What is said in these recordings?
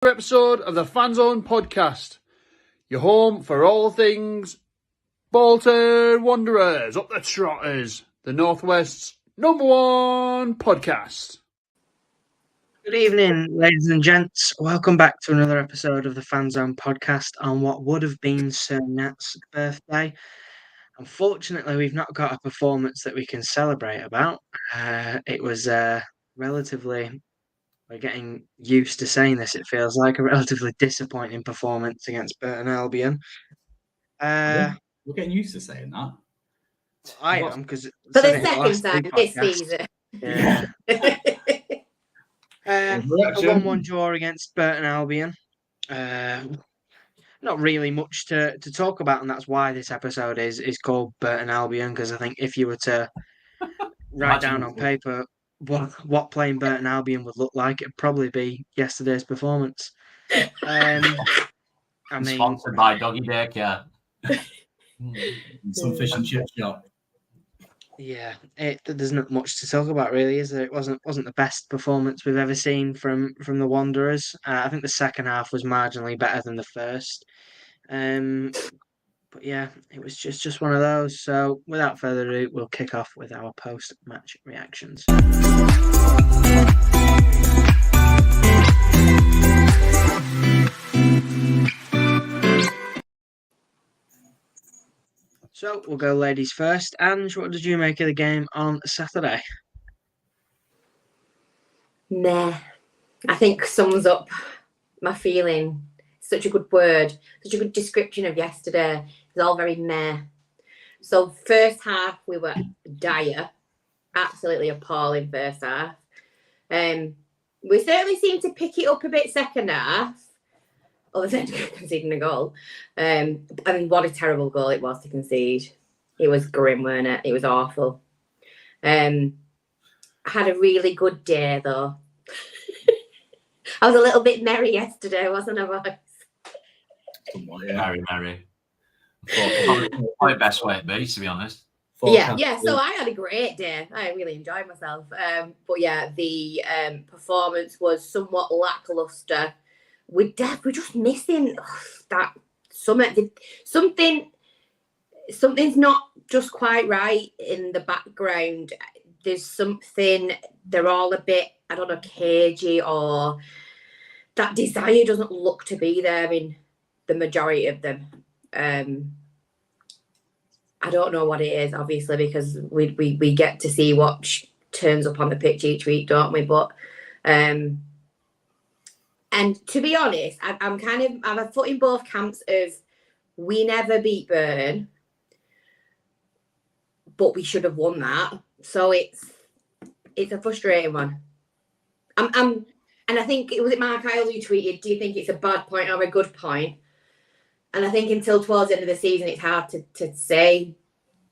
Episode of the Fanzone Podcast, your home for all things Bolton Wanderers, up the Trotters, the Northwest's #1 podcast. Good evening, ladies and gents. Welcome back to another episode of the Fanzone Podcast on what would have been Sir Nat's birthday. Unfortunately, we've not got a performance that we can celebrate about. It was relatively... We're getting used to saying this, it feels like, a relatively disappointing performance against Burton Albion. We're getting used to saying that. I am, because... For the second time this season. Yeah. A 1-1 draw against Burton Albion. Not really much to talk about, and that's why this episode is called Burton Albion, because I think if you were to write down on paper what playing Burton Albion would look like, it'd probably be yesterday's performance. Sponsored by Doggy Daycare. Some fish and chip shop. Yeah, there's not much to talk about, really, is there? It wasn't the best performance we've ever seen from the Wanderers. I think the second half was marginally better than the first. But yeah, it was just one of those. So without further ado, we'll kick off with our post-match reactions. So we'll go ladies first. Ange, what did you make of the game on Saturday? Meh. I think sums up my feeling. Such a good word, such a good description of yesterday. It's all very meh. So first half we were dire, absolutely appalling first half. We certainly seemed to pick it up a bit second half, other than conceding a goal. I mean, what a terrible goal it was to concede. It was grim, weren't it? It was awful. I had a really good day though. I was a little bit merry yesterday, wasn't I? Merry. Probably best way to be, to be honest. Yeah. So I had a great day. I really enjoyed myself. But yeah, the performance was somewhat lackluster. We're just missing that something's not just quite right in the background. There's something. They're all a bit, I don't know, cagey, or that desire doesn't look to be there in the majority of them. I don't know what it is, obviously, because we get to see what turns up on the pitch each week, don't we? But and to be honest, I'm a foot in both camps of we never beat Burn, but we should have won that. So it's a frustrating one. And I think it was Mark Isle who tweeted, do you think it's a bad point or a good point? And I think until towards the end of the season, it's hard to say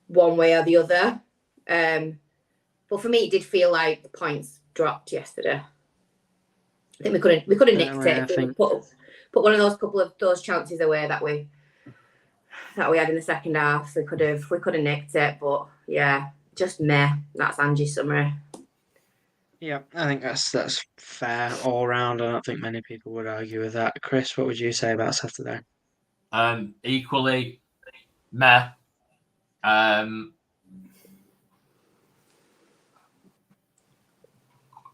one way or the other. But for me, it did feel like the points dropped yesterday. I think we could have nicked it. If we put one of those couple of those chances away that we had in the second half. We could have nicked it. But yeah, just meh. That's Angie's summary. Yeah, I think that's fair all round. I don't think many people would argue with that. Chris, what would you say about Saturday? Equally meh.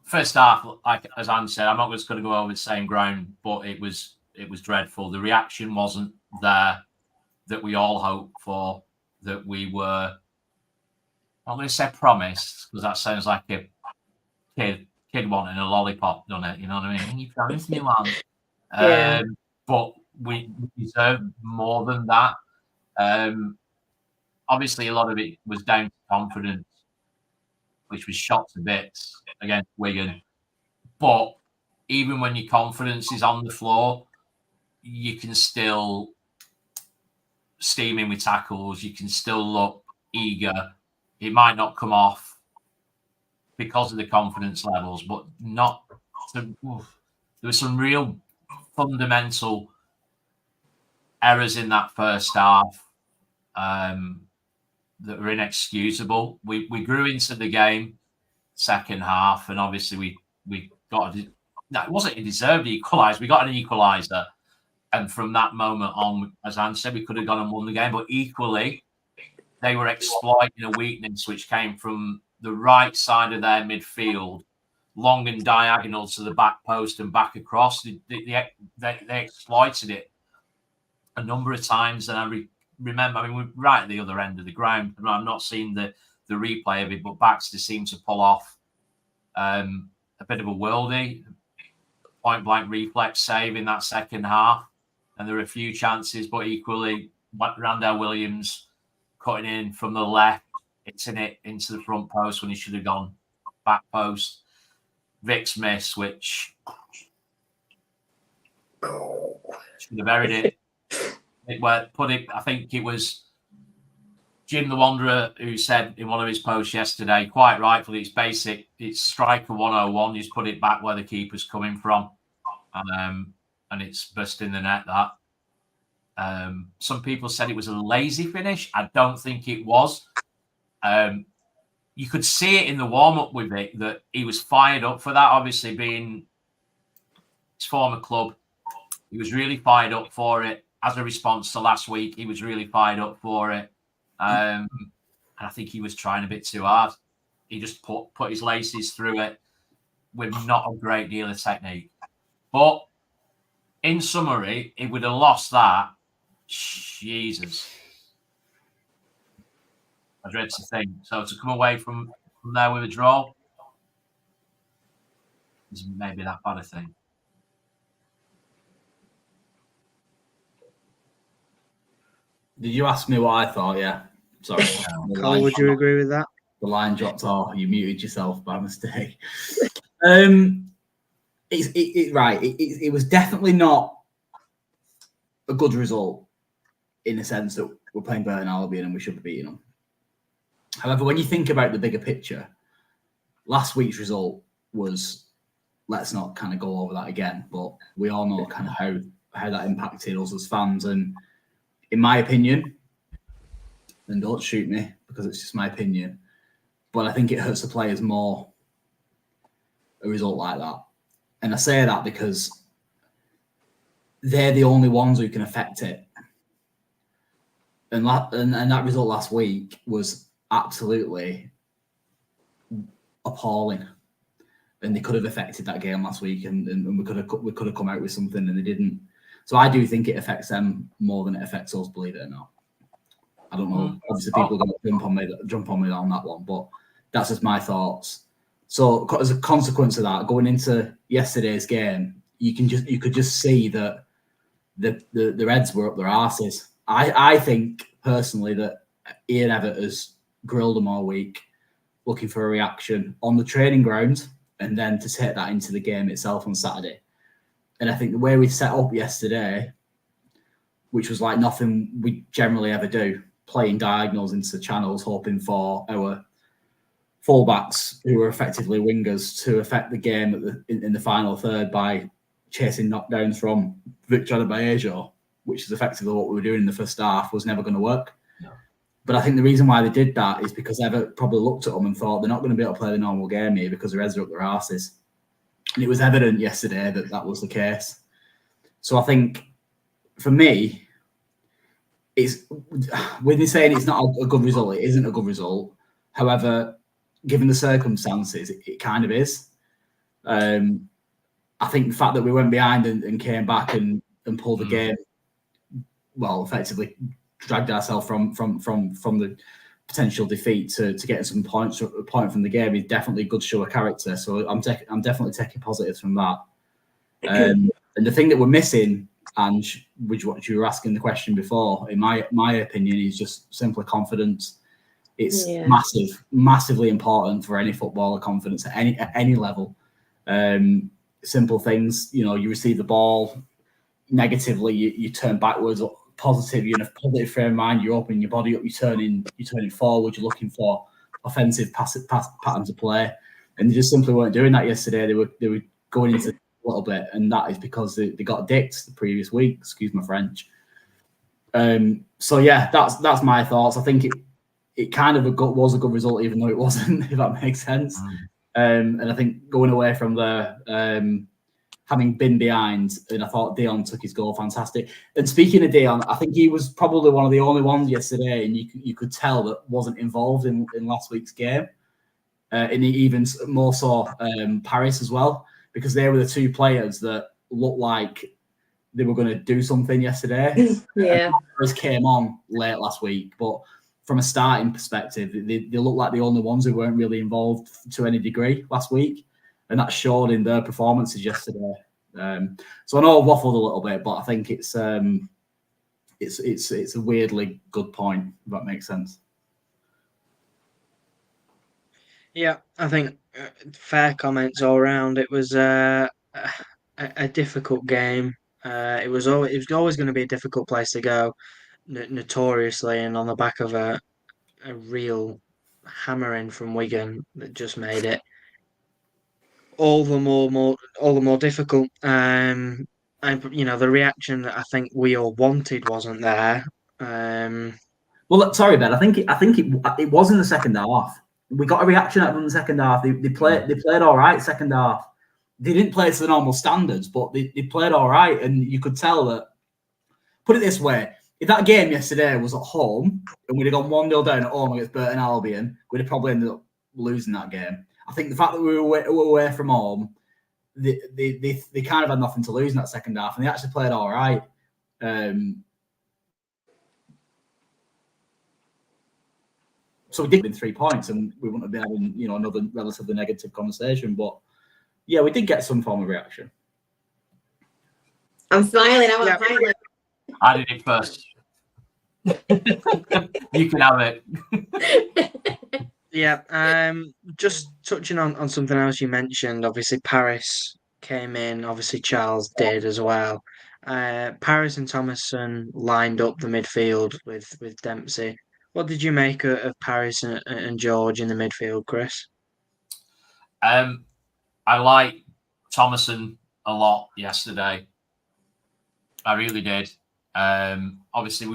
First half, like as Anne said, I'm not just going to go over the same ground, but it was dreadful. The reaction wasn't there that we all hoped for, that we were, I'm going to say promised, because that sounds like a kid wanting a lollipop, doesn't it? You know what I mean? You promised me one. Yeah. But we deserve more than that. Obviously, a lot of it was down to confidence, which was shot to bits against Wigan. But even when your confidence is on the floor, you can still steam in with tackles. You can still look eager. It might not come off because of the confidence levels, but not. There was some real fundamental errors in that first half that were inexcusable. We grew into the game second half, and obviously we got it wasn't a deserved equaliser. We got an equaliser. And from that moment on, as Anne said, we could have gone and won the game. But equally, they were exploiting a weakness which came from the right side of their midfield, long and diagonal to the back post and back across. They exploited it a number of times. And I remember, I mean, we're right at the other end of the ground. I'm not seeing the replay of it, but Baxter seemed to pull off a bit of a worldie, point-blank reflex save in that second half. And there were a few chances, but equally, Randall Williams cutting in from the left, hitting it into the front post when he should have gone back post. Vic's miss, which should have buried it. I think it was Jim the Wanderer who said in one of his posts yesterday, quite rightfully, it's basic. It's striker 101. You just put it back where the keeper's coming from. And it's burst in the net, that. Some people said it was a lazy finish. I don't think it was. You could see it in the warm-up with it that he was fired up for that, obviously being his former club. He was really fired up for it. As a response to last week, he was really fired up for it. And I think he was trying a bit too hard. He just put his laces through it with not a great deal of technique. But in summary, if we'd have lost that, Jesus, I dread to think. So to come away from there with a draw isn't maybe that bad a thing. Did you ask me what I thought? Yeah. Sorry. Carl, would you agree with that? The line dropped off. You muted yourself by mistake. It was definitely not a good result in the sense that we're playing Burton Albion and we should be beating them. However, when you think about the bigger picture, last week's result was, let's not kind of go over that again, but we all know kind of how that impacted us as fans. And in my opinion, and don't shoot me because it's just my opinion, but I think it hurts the players more, a result like that. And I say that because they're the only ones who can affect it. And that result last week was absolutely appalling. And they could have affected that game last week, and we could have come out with something, and they didn't. So I do think it affects them more than it affects us, believe it or not. I don't know. Obviously, people are going to jump on me on that one, but that's just my thoughts. So as a consequence of that, going into yesterday's game, you could just see that the Reds were up their arses. I think personally that Ian Evatt has grilled them all week, looking for a reaction on the training ground, and then to take that into the game itself on Saturday. And I think the way we set up yesterday, which was like nothing we generally ever do, playing diagonals into channels, hoping for our fullbacks, who were effectively wingers, to affect the game in the final third by chasing knockdowns from Victor Albion, which is effectively what we were doing in the first half, was never going to work. No. But I think the reason why they did that is because Evatt probably looked at them and thought they're not going to be able to play the normal game here because the Reds are up their arses. And it was evident yesterday that was the case. So I think, for me, it's when they're saying it's not a good result, it isn't a good result. However, given the circumstances, it kind of is. I think the fact that we went behind and came back and pulled the game, well, effectively dragged ourselves from the potential defeat to getting some points from the game is definitely a good show of character. So I'm definitely taking positives from that. And the thing that we're missing, and which what you were asking the question before, in my opinion, is just simply confidence. It's massively important for any footballer, confidence at any level. Simple things, you receive the ball negatively, you turn backwards. Positive, you're in a positive frame of mind, you're opening your body up, you're turning forward, you're looking for offensive patterns of play, and they just simply weren't doing that yesterday. They were going into a little bit, and that is because they got dicked the previous week. Excuse my French. So yeah, that's my thoughts. I think it kind of was a good result, even though it wasn't, if that makes sense. And I think going away from there, having been behind, and I thought Dion took his goal fantastic. And speaking of Dion, I think he was probably one of the only ones yesterday, and you could tell that wasn't involved in last week's game. And even more so Paris as well, because they were the two players that looked like they were going to do something yesterday. Yeah. Paris came on late last week, but from a starting perspective, they look like the only ones who weren't really involved to any degree last week, and that showed in their performances yesterday. So I know I waffled a little bit, but I think it's a weirdly good point, if that makes sense. Yeah, I think fair comments all around. It was a difficult game. It was always going to be a difficult place to go, notoriously, and on the back of a real hammering from Wigan that just made it all the more difficult. And the reaction that I think we all wanted wasn't there. Well, sorry, Ben. I think it was in the second half. We got a reaction out of them in the second half. They played all right second half. They didn't play to the normal standards, but they played all right, and you could tell that. Put it this way: if that game yesterday was at home and we'd have gone 1-0 down at home against Burton Albion, we'd have probably ended up losing that game. I think the fact that we were away from home, they kind of had nothing to lose in that second half, and they actually played all right. So we did win 3 points, and we wouldn't have been having another relatively negative conversation. But yeah, we did get some form of reaction. I'm smiling. I want to I did it first. You can have it. Yeah. Just touching on something else you mentioned. Obviously, Paris came in. Obviously, Charles did as well. Paris and Thomason lined up the midfield with Dempsey. What did you make of Paris and George in the midfield, Chris? I liked Thomason a lot yesterday. I really did. Obviously,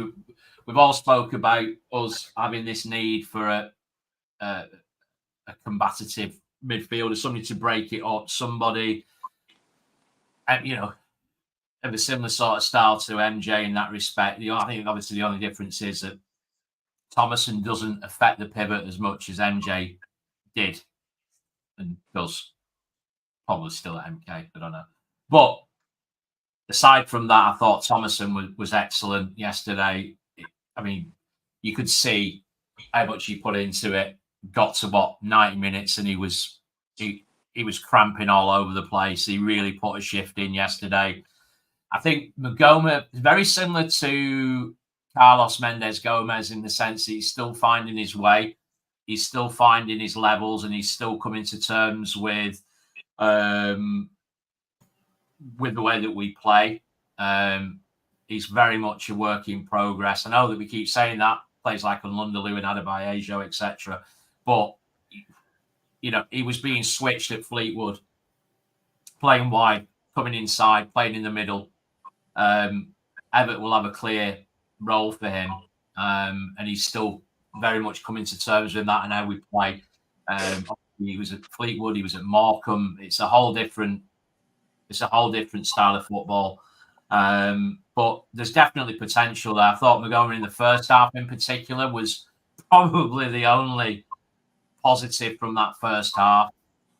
we've all spoke about us having this need for a combative midfielder, somebody to break it up, somebody, of a similar sort of style to MJ in that respect. I think obviously the only difference is that Thomason doesn't affect the pivot as much as MJ did and does. Probably still at MK, I don't know. But aside from that, I thought Thomason was excellent yesterday. I mean, you could see how much he put into it. Got to 90 minutes, and he was cramping all over the place. He really put a shift in yesterday. I think Magoma is very similar to Carlos Mendes Gomez in the sense that he's still finding his way. He's still finding his levels, and he's still coming to terms with the way that we play. He's very much a work in progress. I know that we keep saying that, plays like Lundaloo and Adebayo, etc. But, he was being switched at Fleetwood, playing wide, coming inside, playing in the middle. Everett will have a clear role for him, and he's still very much coming to terms with that and how we play. He was at Fleetwood, he was at Morecambe. It's a whole different style of football. But there's definitely potential there. I thought Magoma in the first half in particular was probably the only positive from that first half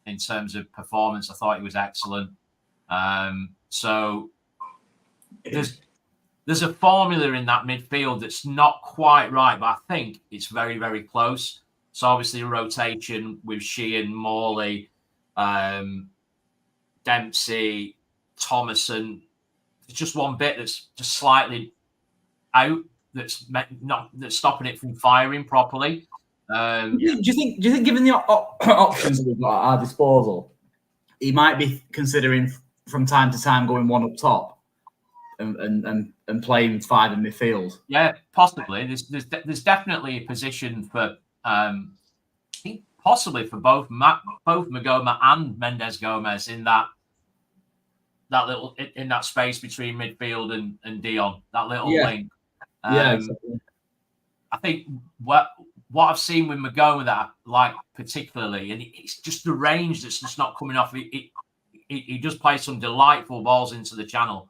in terms of performance. I thought he was excellent. So there's a formula in that midfield that's not quite right, but I think it's very, very close. So obviously a rotation with Sheehan, Morley, Dempsey, Thomason. There's just one bit that's just slightly out that's stopping it from firing properly. Do you think given the options that we've got at our disposal, he might be considering from time to time going one up top and playing five in midfield? Yeah, possibly. There's definitely a position for I think possibly for both Magoma and Mendes Gomez in that little in that space between midfield and Dion, that little link. Exactly. I think what I've seen with Magoma that I like particularly, and it's just the range that's just not coming off. he just plays some delightful balls into the channel.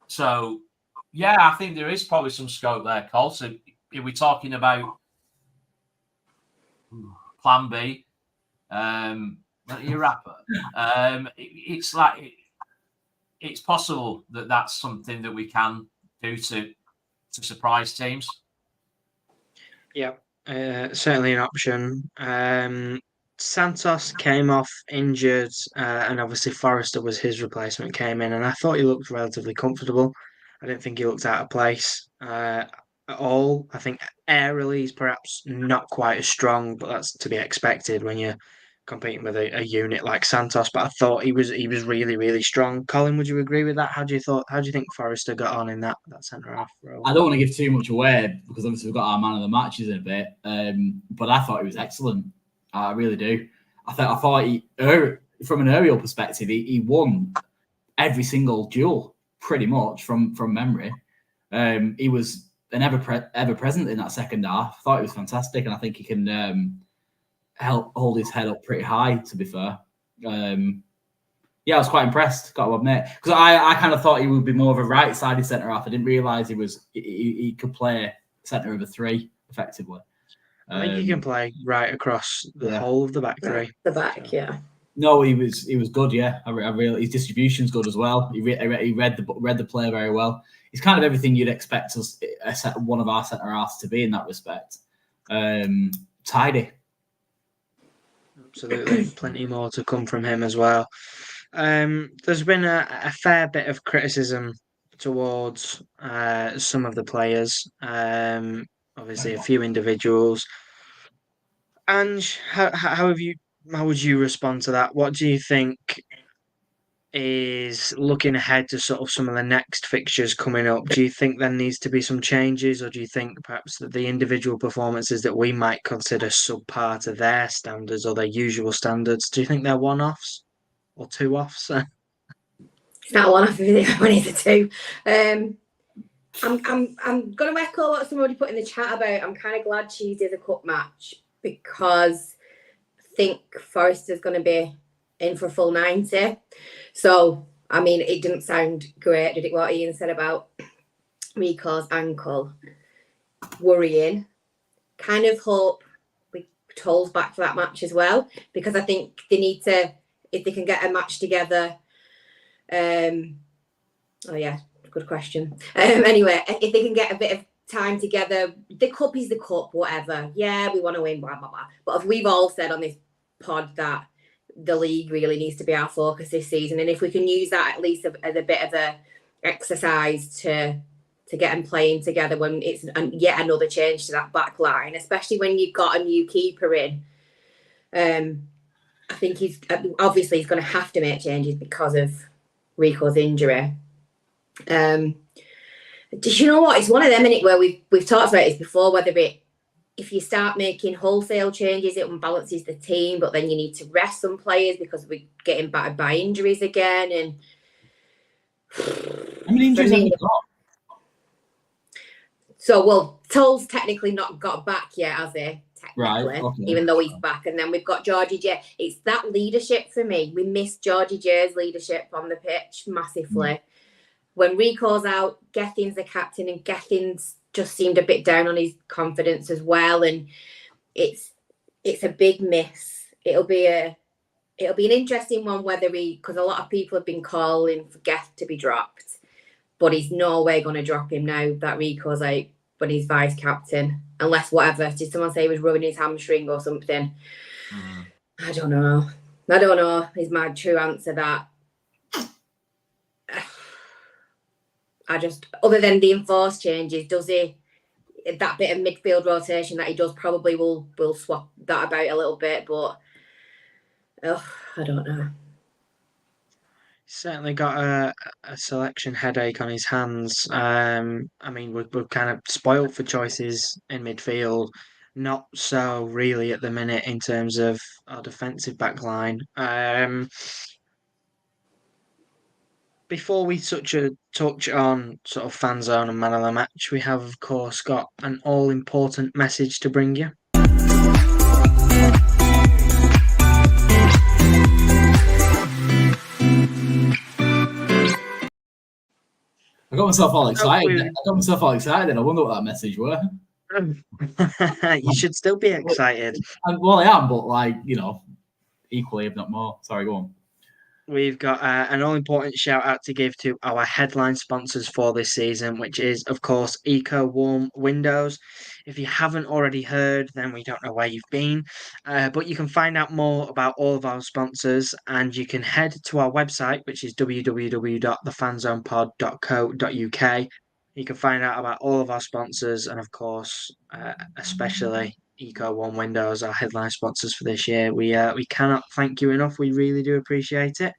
So, yeah, I think there is probably some scope there, Cole. So if we're talking about plan B, your rapper, it's like it's possible that that's something that we can do to surprise teams. Yeah, certainly an option. Santos came off injured, and obviously Forrester was his replacement, came in, and I thought he looked relatively comfortable. I didn't think he looked out of place at all. I think aerially he's perhaps not quite as strong, but that's to be expected when you're competing with a unit like Santos. But I thought he was really, really strong. Colin, would you agree with that? How do you think Forrester got on in that centre half role? I don't want to give too much away because obviously we've got our man of the matches in a bit. But I thought he was excellent. I really do. I thought he, from an aerial perspective, he won every single duel pretty much from memory. He was an ever present in that second half. I thought it was fantastic, and I think he can help hold his head up pretty high. To be fair, yeah, I was quite impressed. Got to admit, because I kind of thought he would be more of a right-sided centre half. I didn't realise he could play centre of a three effectively. I think he can play right across the whole of the back three. The back, yeah. No, he was good. Yeah, I really, his distribution's good as well. He read the play very well. He's kind of everything you'd expect one of our centre halves to be in that respect. Tidy. Absolutely, plenty more to come from him as well. There's been a fair bit of criticism towards some of the players. Obviously, a few individuals. Ange, how would you respond to that? What do you think is looking ahead to sort of some of the next fixtures coming up? Do you think there needs to be some changes, or do you think perhaps that the individual performances that we might consider subpar to their standards or their usual standards, do you think they're one-offs or two-offs? It's not one off, it's a two. I'm going to echo what somebody put in the chat about. I'm kind of glad Tuesday's a cup match because I think Forrester's going to be in for a full 90. So, I mean, it didn't sound great, did it, what Ian said about Rico's ankle? Worrying. Kind of hope we Toll's back for that match as well, because I think they need to, if they can get a match together. Oh, yeah. Good question. Anyway, if they can get a bit of time together, the cup is the cup, whatever. Yeah, we want to win, blah, blah, blah. But if we've all said on this pod that the league really needs to be our focus this season, and if we can use that at least as a bit of a exercise to get them playing together when it's yet another change to that back line, especially when you've got a new keeper in. I think he's going to have to make changes because of Rico's injury. Do you know what? It's one of them, innit, where we've talked about this before, whether if you start making wholesale changes, it unbalances the team, but then you need to rest some players because we're getting battered by injuries again. And how many injuries have you got? So, well, Toll's technically not got back yet, has he? Technically, right, okay. Even though he's back. And then we've got Georgie J. It's that leadership for me. We miss Georgie J's leadership on the pitch massively. When Rico's out, Gethin's the captain, and Gethin's just seemed a bit down on his confidence as well. And it's a big miss. It'll be an interesting one because a lot of people have been calling for Geth to be dropped, but he's no way going to drop him now that Rico's out when he's vice captain, unless whatever. Did someone say he was rubbing his hamstring or something? I don't know. Is my true answer that. Other than the enforced changes, does he, that bit of midfield rotation that he does probably will swap that about a little bit, but I don't know. He's certainly got a selection headache on his hands. I mean, we're kind of spoiled for choices in midfield, not so really at the minute in terms of our defensive back line. Before we touch on sort of Fanzone and man of the match, we have, of course, got an all-important message to bring you. I got myself all excited. I wonder what that message were. You should still be excited. Well, I am, but equally, if not more. Sorry, go on. We've got an all-important shout-out to give to our headline sponsors for this season, which is, of course, Eco Warm Windows. If you haven't already heard, then we don't know where you've been. But you can find out more about all of our sponsors, and you can head to our website, which is www.thefanzonepod.co.uk. You can find out about all of our sponsors, and of course, especially Eco One Windows, our headline sponsors for this year. We cannot thank you enough. We really do appreciate it.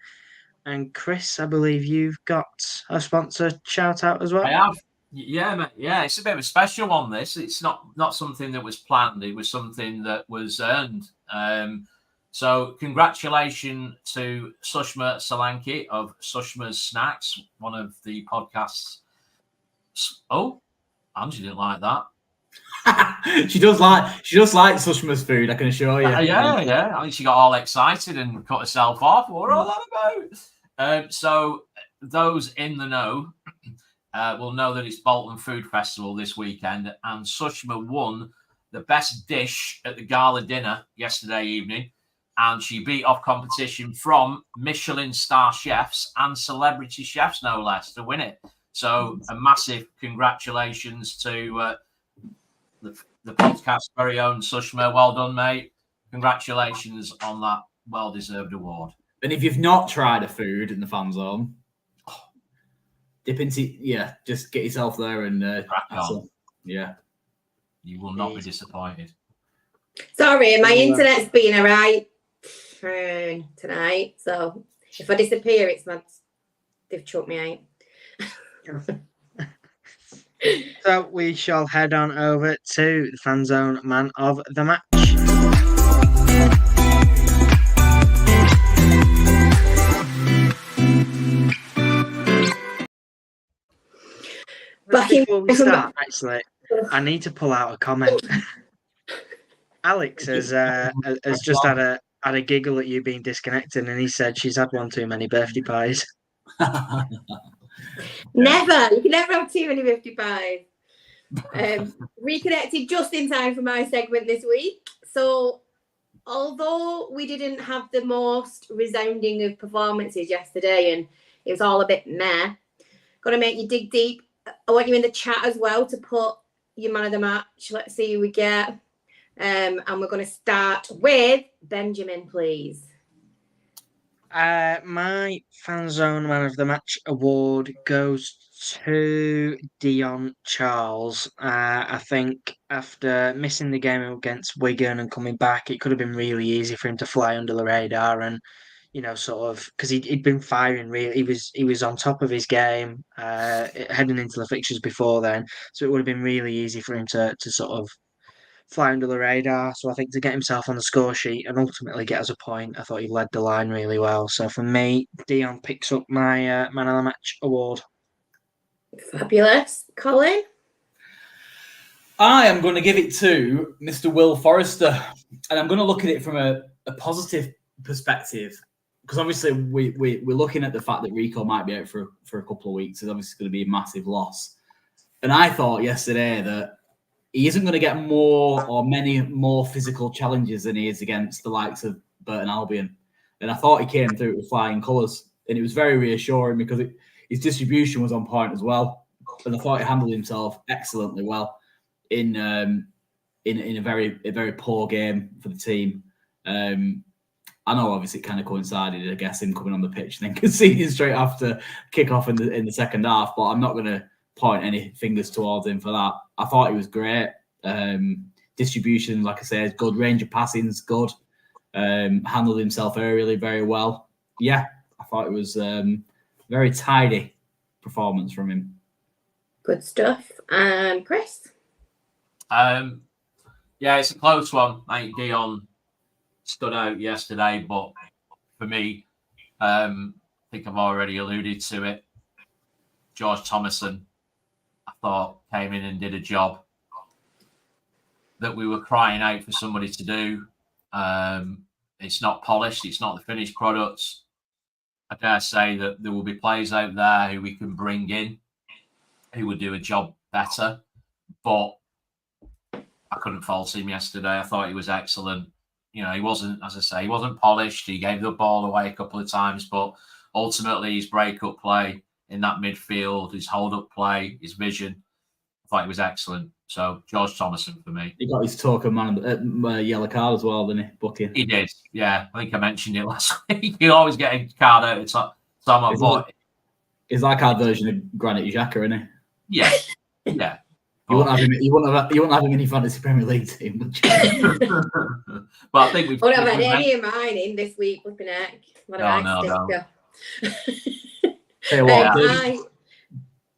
And Chris, I believe you've got a sponsor shout out as well. I have. Yeah, mate. Yeah, it's a bit of a special one. This, it's not something that was planned. It was something that was earned. So congratulations to Sushma Solanki of Sushma's Snacks, one of the podcasts. Oh, Angie didn't like that. She does like Sushma's food, I can assure you. Yeah. I think she got all excited and cut herself off. What all that about? So those in the know will know that it's Bolton Food Festival this weekend, and Sushma won the best dish at the gala dinner yesterday evening, and she beat off competition from Michelin star chefs and celebrity chefs, no less, to win it. So a massive congratulations to the podcast's very own Sushma. Well done, mate. Congratulations on that well-deserved award. And if you've not tried a food in the fan zone, dip into, just get yourself there and you will not be disappointed. Sorry, my internet's been all right tonight. So if I disappear, they've chucked me out. So we shall head on over to the Fanzone Man of the Match. Before we start, actually, I need to pull out a comment. Alex has just had a giggle at you being disconnected, and he said she's had one too many birthday pies. Never. You can never have too many 55. Reconnected just in time for my segment this week. So, although we didn't have the most resounding of performances yesterday, and it was all a bit meh, got to make you dig deep. I want you in the chat as well to put your man of the match. Let's see who we get. And we're going to start with Benjamin, please. My Fanzone Man of the Match award goes to Dion Charles. I think after missing the game against Wigan and coming back, it could have been really easy for him to fly under the radar and, sort of, because he'd been firing really. He was on top of his game heading into the fixtures before then, so it would have been really easy for him to sort of fly under the radar. So I think to get himself on the score sheet and ultimately get us a point, I thought he led the line really well. So for me, Dion picks up my Man of the Match award. Fabulous. Colin? I am going to give it to Mr. Will Forrester, and I'm going to look at it from a positive perspective, because obviously we're looking at the fact that Rico might be out for a couple of weeks. It's obviously going to be a massive loss. And I thought yesterday that he isn't going to get many more physical challenges than he is against the likes of Burton Albion. And I thought he came through with flying colours. And it was very reassuring because his distribution was on point as well. And I thought he handled himself excellently well in a very poor game for the team. I know obviously it kind of coincided, I guess, him coming on the pitch and then conceding straight after kick-off in the second half. But I'm not going to point any fingers towards him for that. I thought he was great. Distribution, like I said, good. Range of passing's good. Handled himself aerially very well. Yeah, I thought it was very tidy performance from him. Good stuff. Chris? Yeah, it's a close one. I think Dion stood out yesterday, but for me, I think I've already alluded to it. George Thomason, I thought, came in and did a job that we were crying out for somebody to do. It's not polished. It's not the finished products. I dare say that there will be players out there who we can bring in who would do a job better. But I couldn't fault him yesterday. I thought he was excellent. You know, he wasn't, as I say, he wasn't polished. He gave the ball away a couple of times, but ultimately his break-up play in that midfield, his hold-up play, his vision, I thought he was excellent. So George Thomason for me. He got his token yellow card as well, didn't he? Booking. He did, yeah. I think I mentioned it last week. You always get a card out of Tom. He's like our version of Granit Xhaka, isn't he? Yeah, yeah. You wouldn't have him in your fantasy Premier League team, would you? But I think we've. I would have had any of mine in this week. Flipping heck. What a No. Tell you what,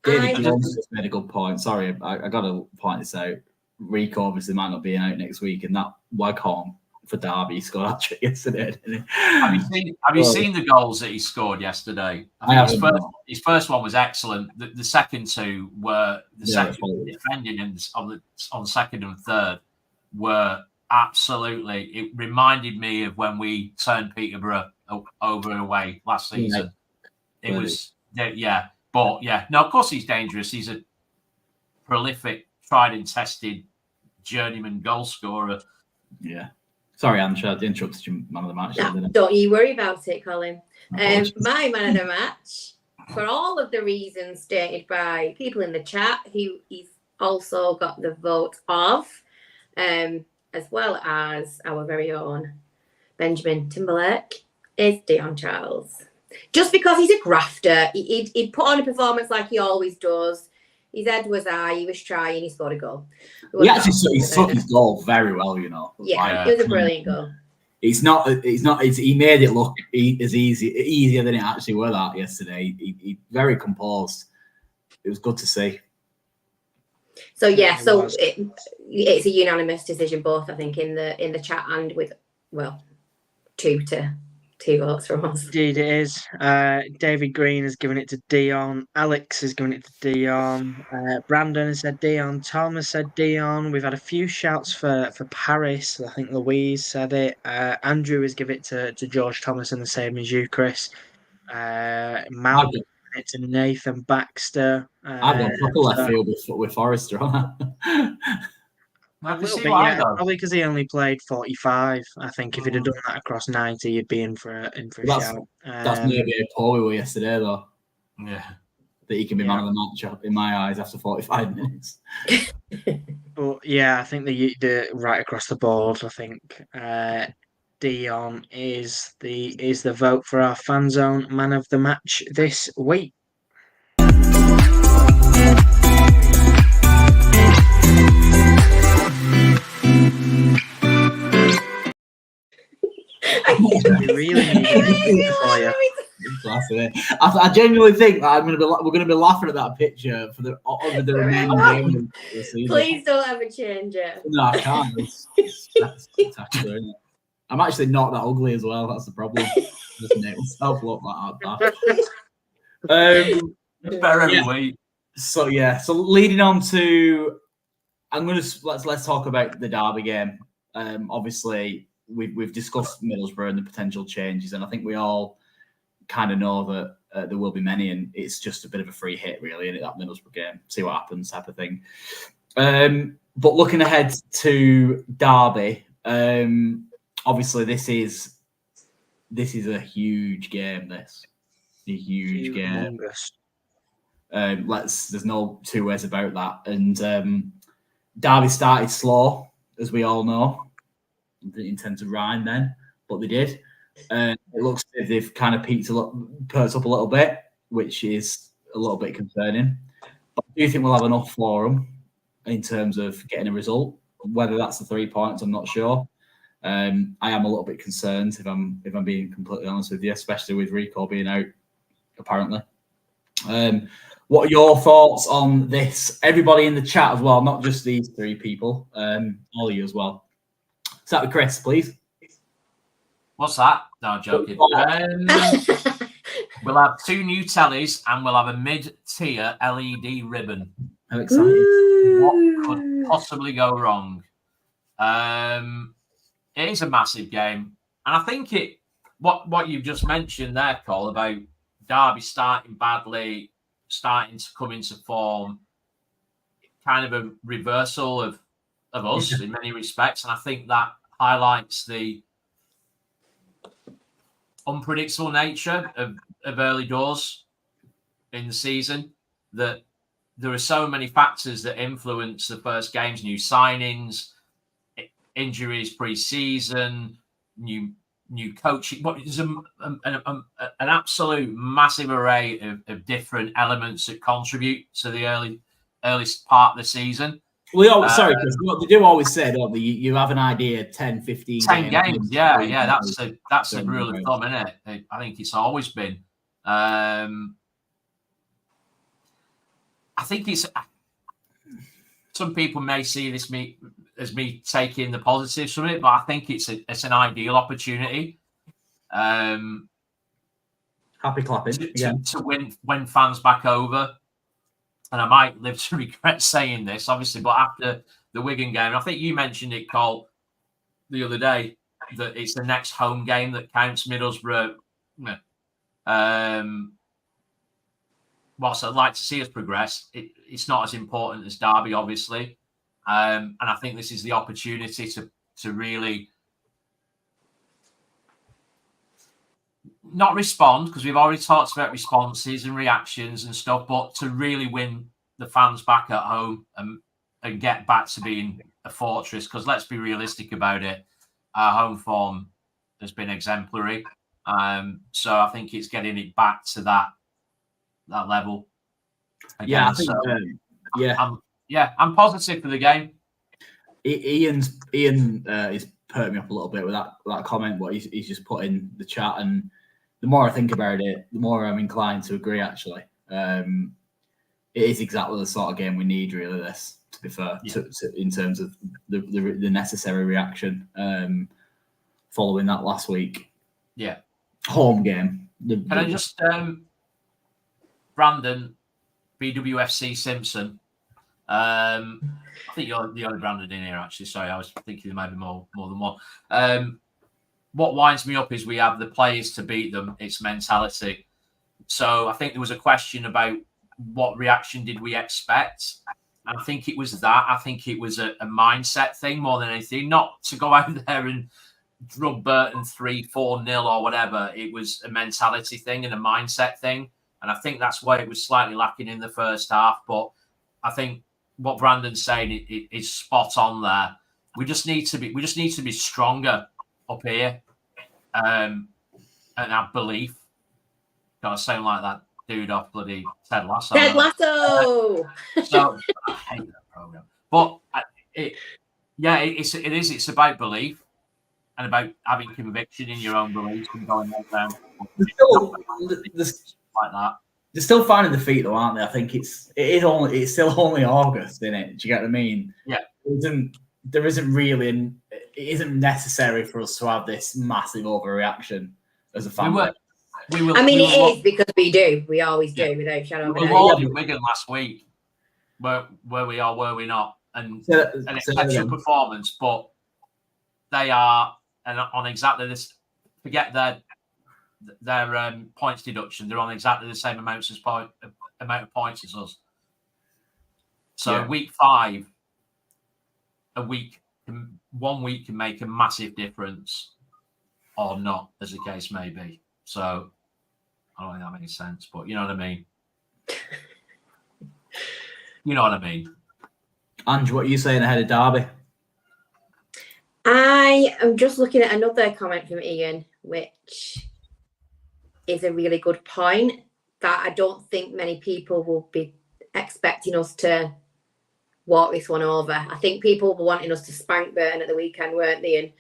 David I Jones just made a good point. Sorry, I got to point this out. Rico obviously might not be out next week, and that Waghorn for Derby scored a trick yesterday, didn't he? Have you seen the goals that he scored yesterday? His first one was excellent. The second two were defending on second and third were absolutely. It reminded me of when we turned Peterborough over and away last season. It was but no, of course he's dangerous. He's a prolific, tried and tested journeyman goal scorer. Yeah. Sorry, Ansha, I interrupted you, man of the match. No, don't you worry about it, Colin. My man of the match, for all of the reasons stated by people in the chat, who he's also got the vote of, as well as our very own Benjamin Timberlake, is Dion Charles. Just because he's a grafter, he'd put on a performance like he always does. His head was high, he was trying, he scored a goal. He actually took his goal very well, you know. Yeah, it was a brilliant goal. He made it look easier than it actually were that yesterday. He very composed. It was good to see. So it's a unanimous decision, both I think in the chat and with 2 votes from us. Indeed, it is. David Green has given it to Dion. Alex has given it to Dion. Brandon has said Dion. Tom has said Dion. We've had a few shouts for Paris. I think Louise said it. Andrew has given it to George Thomason, the same as you, Chris. Mal given it to Nathan Baxter. I've got a couple left field with Forrester on that. Probably because he only played 45. I think if he'd have done that across 90, you'd be in for a shout. That's maybe a poor we were yesterday, though. Yeah, that he can be man of the match in my eyes after 45 minutes. But yeah, I think the right across the board. I think Dion is the vote for our Fanzone man of the match this week. I genuinely think that we're going to be laughing at that picture over the remaining game of the season. Please don't ever change it. No, I can't. It's spectacular, isn't it? I'm actually not that ugly as well. That's the problem. Just make myself look like that. It's better every week. So leading on to, let's talk about the Derby game. Obviously, we've discussed Middlesbrough and the potential changes, and I think we all kind of know that there will be many, and it's just a bit of a free hit, really, in that Middlesbrough game. See what happens, type of thing. But looking ahead to Derby, obviously this is a huge game. A huge game. There's no two ways about that. And Derby started slow, as we all know. Didn't intend to rhyme then, but they did. It looks as if they've kind of perked up a little bit, which is a little bit concerning. But I do think we'll have enough for them in terms of getting a result. Whether that's the 3 points, I'm not sure. I am a little bit concerned, if I'm being completely honest with you, especially with Rico being out, apparently. What are your thoughts on this? Everybody in the chat as well, not just these 3 people, all of you as well. Start with Chris, please. What's that? No, I'm joking. We'll have 2 new tellies and we'll have a mid-tier LED ribbon. How exciting. What could possibly go wrong? It is a massive game. And I think what you've just mentioned there, Cole, about Derby starting badly, starting to come into form, kind of a reversal of us in many respects. And I think that highlights the unpredictable nature of early doors in the season, that there are so many factors that influence the first games, new signings, injuries pre-season, new coaching. But there's an absolute massive array of different elements that contribute to the early part of the season. We always, they do always say, don't they? You have an idea, 10, 15 games. Yeah. That's a rule of thumb, isn't it? I think it's always been. I think it's. Some people may see this as me taking the positives from it, but I think it's an ideal opportunity. Happy clapping to win fans back over. And I might live to regret saying this, obviously, but after the Wigan game, I think you mentioned it, Cole, the other day, that it's the next home game that counts. Middlesbrough. Whilst I'd like to see us progress, it's not as important as Derby, obviously. And I think this is the opportunity to really not respond, because we've already talked about responses and reactions and stuff, but to really win the fans back at home and get back to being a fortress. Because let's be realistic about it, our home form has been exemplary. So I think it's getting it back to that level. Again. I'm positive for the game. Ian is perked me up a little bit with that comment, what he's just put in the chat, and the more I think about it, the more I'm inclined to agree. Actually, it is exactly the sort of game we need. Really, this, to be fair, in terms of the necessary reaction following that last week. Yeah, home game. Can I just Brandon BWFC Simpson? I think you're the only Brandon in here, actually. Sorry, I was thinking there might be more than one. What winds me up is we have the players to beat them. It's mentality. So I think there was a question about what reaction did we expect? And I think it was that. I think it was a mindset thing more than anything. Not to go out there and drub Burton 3-4-0 or whatever. It was a mentality thing and a mindset thing. And I think that's why it was slightly lacking in the first half. But I think what Brandon's saying is spot on there. We just need to be stronger up here, and have belief. Gotta sound like that dude off bloody Ted Lasso. Ted Lasso. So I hate that program, but it is. It's about belief and about having conviction in your own beliefs and going down. Like that. They're still finding the feet though, aren't they? I think it's still only August, isn't it? Do you get what I mean? Yeah. There isn't really, it isn't necessary for us to have this massive overreaction as a fan. It is because we do. We always do, without shadow of a doubt. We were in Wigan last week. Where we are, where we're not, and an exceptional performance, but they are on exactly this. Forget their points deduction. They're on exactly the same amount of points as us. So week 5, one week can make a massive difference, or not, as the case may be. So I don't think that makes sense, but you know what I mean. You know what I mean. Ange, what are you saying ahead of Derby? I am just looking at another comment from Ian, which is a really good point, that I don't think many people will be expecting us to walk this one over. I think people were wanting us to spank Burton at the weekend, weren't they? And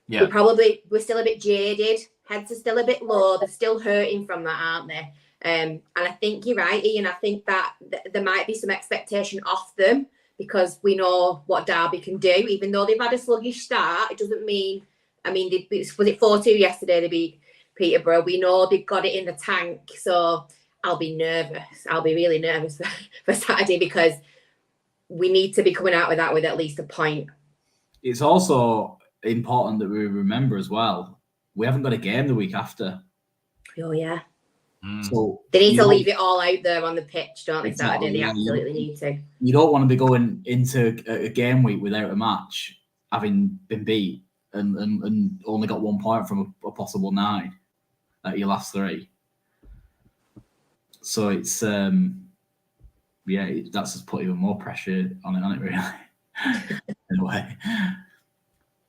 we're still a bit jaded. Heads are still a bit low. They're still hurting from that, aren't they? And I think you're right, Ian. I think that there might be some expectation off them because we know what Derby can do. Even though they've had a sluggish start, it doesn't mean. I mean, was it 4-2 yesterday? They beat Peterborough. We know they've got it in the tank. So I'll be nervous. I'll be really nervous for Saturday because we need to be coming out with that with at least a point. It's also important that we remember as well, we haven't got a game the week after. Oh, yeah. So they need to leave it all out there on the pitch, don't they? Exactly, Saturday, they yeah, absolutely need to. You don't want to be going into a game week without a match, having been beat and only got 1 point from a possible 9 at your last 3. So it's that's just put even more pressure on it really. In a way.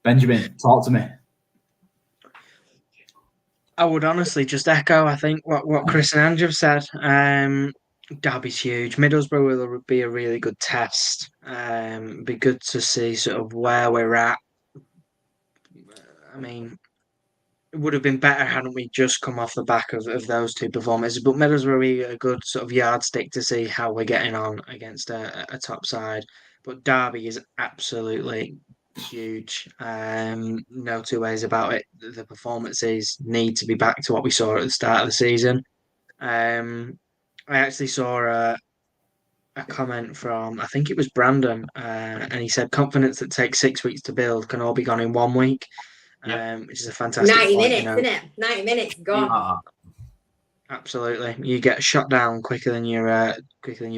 Benjamin, talk to me. I would honestly just echo, I think, what Chris and Andrew have said. Derby's huge. Middlesbrough will be a really good test. Be good to see sort of where we're at. I mean, it would have been better hadn't we just come off the back of those 2 performances. But Middlesbrough will be a good sort of yardstick to see how we're getting on against a top side. But Derby is absolutely huge. No 2 ways about it. The performances need to be back to what we saw at the start of the season. I actually saw a comment from, I think it was Brandon, and he said confidence that takes 6 weeks to build can all be gone in 1 week. Which is a fantastic 90 point, minutes, isn't it? 90 minutes gone. Absolutely, you get shot down quicker than you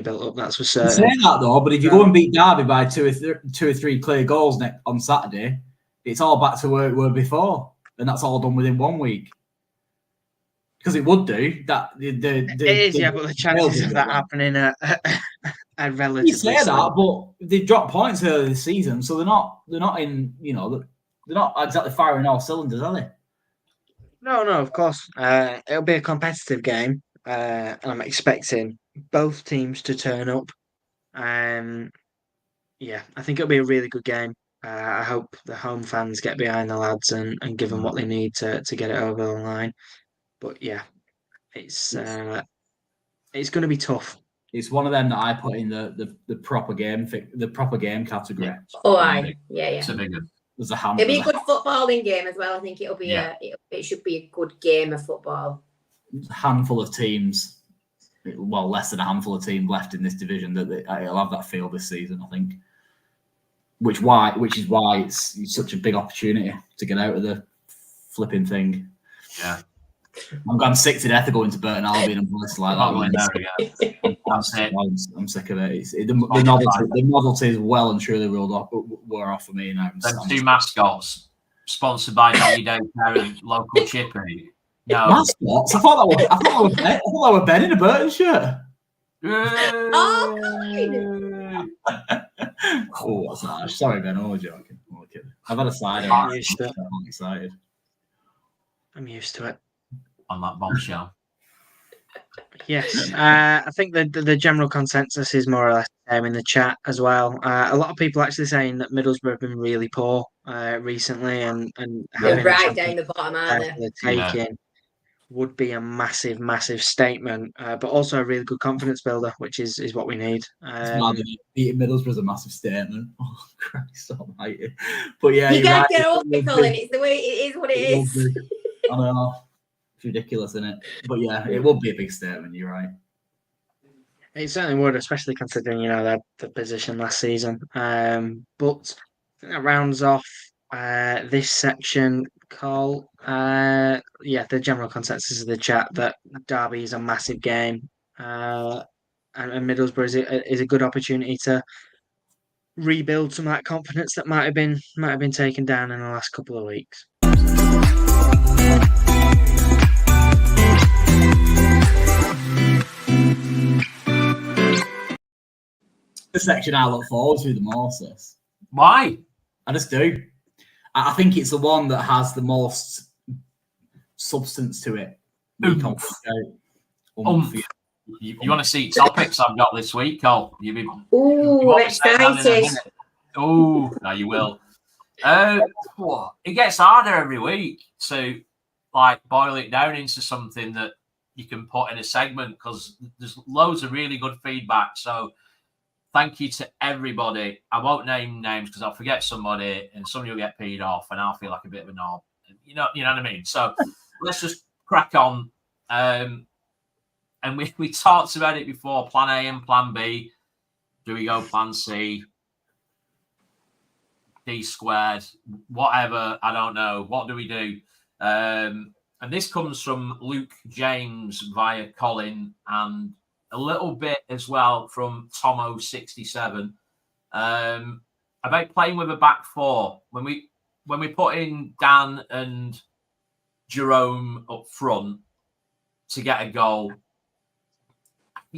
built up. That's for You certain. say that though, but if you go and beat Derby by 2 or 3 clear goals on Saturday, it's all back to where it were before, and that's all done within 1 week. Because it would do that. It is, but the chances of that happening are relatively. You say that, but they dropped points earlier this season, so they're not in. They're not exactly firing all cylinders, are they? No, of course. It'll be a competitive game, and I'm expecting both teams to turn up. I think it'll be a really good game. I hope the home fans get behind the lads and give them what they need to get it over the line. But yeah, it's going to be tough. It's one of them that I put in the proper game category. Yeah. Oh, yeah. It's a big one. It'll be a good footballing game as well. I think it'll be it should be a good game of football. A handful of teams, well, less than a handful of teams left in this division that it'll have that feel this season, I think. Which is why it's such a big opportunity to get out of the flipping thing. Yeah. I'm going sick to death of going to Burton Albion and places like that. I'm sick of it. The novelty is well and truly wore off for me now. Them 2 mascots sponsored by Doggy Day Care local chippy. No mascots. I thought that were Ben in a Burton shirt. Oh, that's harsh. Sorry, Ben. I'm joking. I've had a cider. I'm used to it. I'm excited. I'm used to it. On that bombshell. Yes, I think the general consensus is more or less the same in the chat as well. A lot of people actually saying that Middlesbrough have been really poor recently, and having right down the bottom, aren't they? Taking would be a massive statement, but also a really good confidence builder, which is what we need. Beating Middlesbrough is a massive statement. Oh Christ Almighty! But yeah, you can't get off it, Colin. It's the way it is. What it is. I know. Ridiculous, isn't it? But yeah, it would be a big statement. You're right. It certainly would, especially considering the position last season. But I think that rounds off this section. Cole, the general consensus of the chat that Derby is a massive game, and Middlesbrough is a good opportunity to rebuild some of that confidence that might have been taken down in the last couple of weeks. The section I look forward to the most. Why? I just do. I think it's the one that has the most substance to it. You want to see topics I've got this week, Cole? Excited. Oh, no, you will. It gets harder every week to boil it down into something that you can put in a segment because there's loads of really good feedback. So thank you to everybody. I won't name names because I'll forget somebody and somebody will get peed off and I'll feel like a bit of a knob. You know what I mean? So let's just crack on. And we talked about it before, plan A and plan B. Do we go plan C? D squared? Whatever, I don't know. What do we do? And and this comes from Luke James via Colin, and a little bit as well from Tomo67, about playing with a back four. When we put in Dan and Jerome up front to get a goal,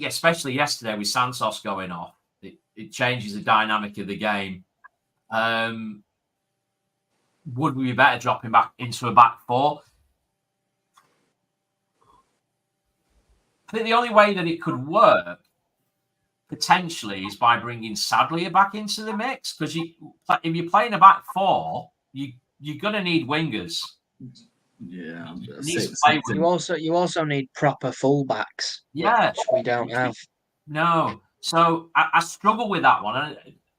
especially yesterday with Santos going off, it changes the dynamic of the game. Would we be better dropping back into a back four? I think the only way that it could work potentially is by bringing Sadlier back into the mix, because if you're playing a back four, you're going to need wingers. Yeah, you also need proper fullbacks. Yeah, which we don't have. No, so I struggle with that one,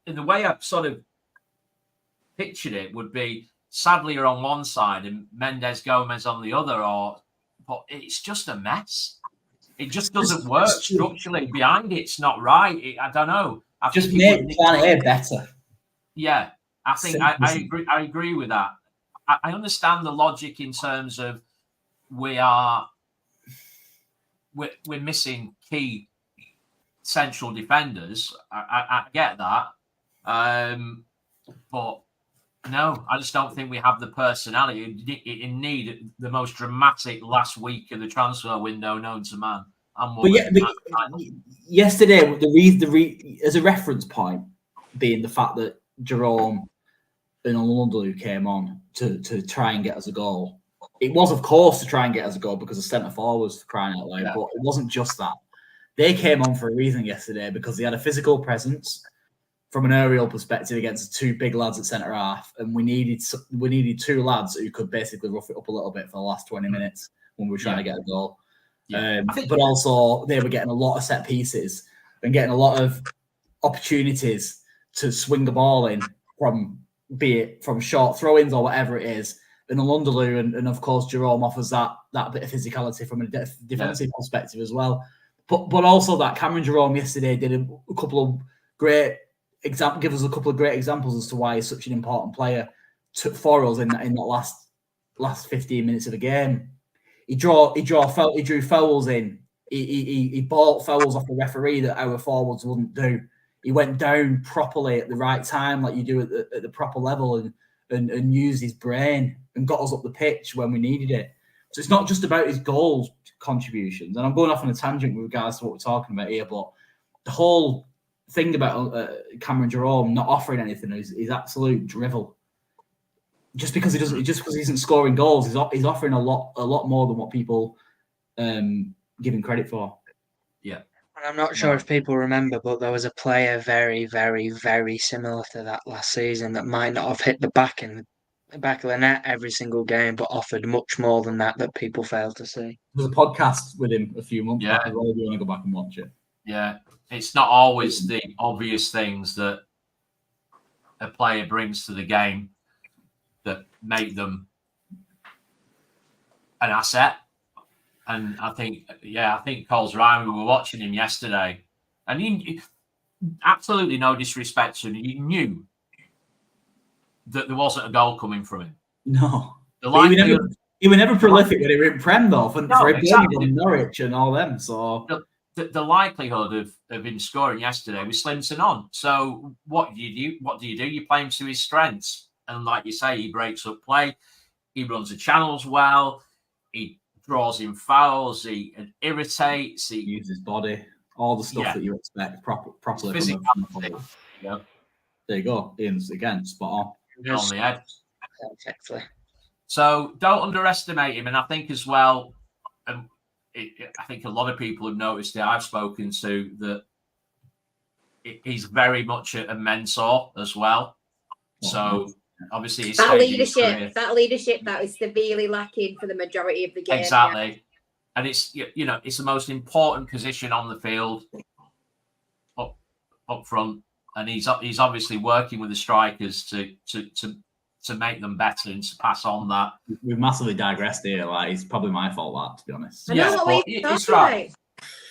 and the way I sort of pictured it would be Sadlier on one side and Mendes Gomez on the other, but it's just a mess. It just doesn't work structurally. Behind it's not right. I don't know. Just make plan A better. Yeah, I think I agree. I agree with that. I understand the logic in terms of we're missing key central defenders. I get that, but no, I just don't think we have the personality. It need the most dramatic last week of the transfer window known to man. But yesterday, the as a reference point being the fact that Jerome and Olundalu came on to try and get us a goal. It was, of course, to try and get us a goal because the centre forwards crying out loud, but it wasn't just that. They came on for a reason yesterday because they had a physical presence from an aerial perspective against two big lads at centre half, and we needed two lads who could basically rough it up a little bit for the last 20 minutes when we were trying to get a goal. But also they were getting a lot of set pieces and getting a lot of opportunities to swing the ball in from, be it from short throw-ins or whatever it is. And Olundalu and of course Jerome offers that bit of physicality from a defensive perspective as well. But also that Cameron Jerome yesterday did a couple of great give us a couple of great examples as to why he's such an important player for us in that last 15 minutes of the game. He drew fouls in. He bought fouls off the referee that our forwards wouldn't do. He went down properly at the right time, like you do at the proper level, and used his brain and got us up the pitch when we needed it. So it's not just about his goals contributions. And I'm going off on a tangent with regards to what we're talking about here, but the whole thing about Cameron Jerome not offering anything is absolute drivel. Just because he isn't scoring goals, he's offering a lot more than what people give him credit for. Yeah. And I'm not sure if people remember, but there was a player very, very, very similar to that last season that might not have hit the back of the net every single game, but offered much more than that people fail to see. There's a podcast with him a few months back as well. If you want to go back and watch it. Yeah, it's not always the obvious things that a player brings to the game that make them an asset. And I think Cole's right. We were watching him yesterday, and he absolutely no disrespect to him. He knew that there wasn't a goal coming from him. No, he was never prolific when he were in Prem though, for exactly. Norwich and all them. So the likelihood of him scoring yesterday was slim to none. So what do you do? You play him to his strengths, and like you say, he breaks up play. He runs the channels well. He draws in fouls. He irritates. He uses body. All the stuff that you expect properly. Physicality. Yeah. There you go. Ian's again spot on. On the head. Exactly. So don't underestimate him. And I think as well, I think a lot of people have noticed it. I've spoken to that he's very much a mentor as well. So obviously that leadership that is severely lacking for the majority of the game. Exactly. Yeah. And it's it's the most important position on the field up front. And he's obviously working with the strikers to make them better and to pass on that. We've massively digressed here. Like, it's probably my fault, to be honest. It's right.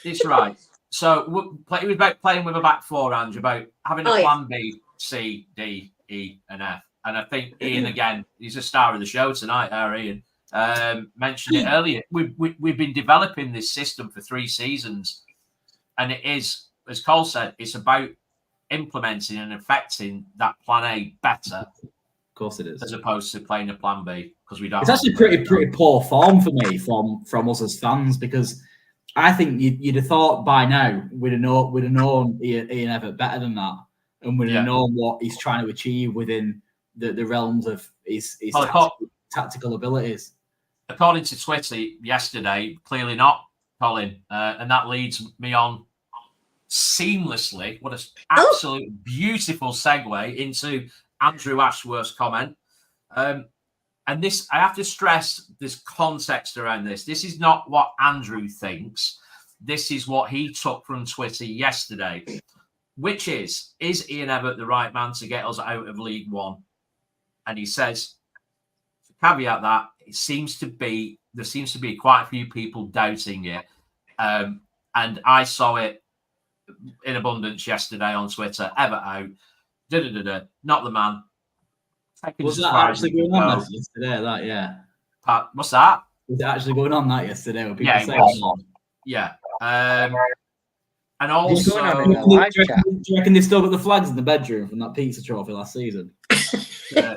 It's right. So it was about playing with a back four, Andrew, about having a plan B, C, D, E, and F. And I think Ian, again, he's a star of the show tonight, Ian. mentioned it earlier. We've been developing this system for 3 seasons, and it is, as Cole said, it's about implementing and affecting that plan A better. Of course it is. As opposed to playing a plan B, because we don't. It's actually pretty poor form for me from us as fans, because I think you'd have thought by now we'd have known Ian Evatt better than that, and we'd have known what he's trying to achieve within the realms of his tactical abilities. According to Twitter yesterday, clearly not, Colin, and that leads me on seamlessly. What an absolute beautiful segue into Andrew Ashworth's comment. And this, I have to stress this context around this. This is not what Andrew thinks. This is what he took from Twitter yesterday, which is Ian Evatt the right man to get us out of League One? And he says, to caveat that, there seems to be quite a few people doubting it. And I saw it in abundance yesterday on Twitter. Evatt out. Not the man. Was that actually going on yesterday? What's that? Was it actually going on that yesterday? Were people and also, do you reckon they still got the flags in the bedroom from that pizza trophy last season?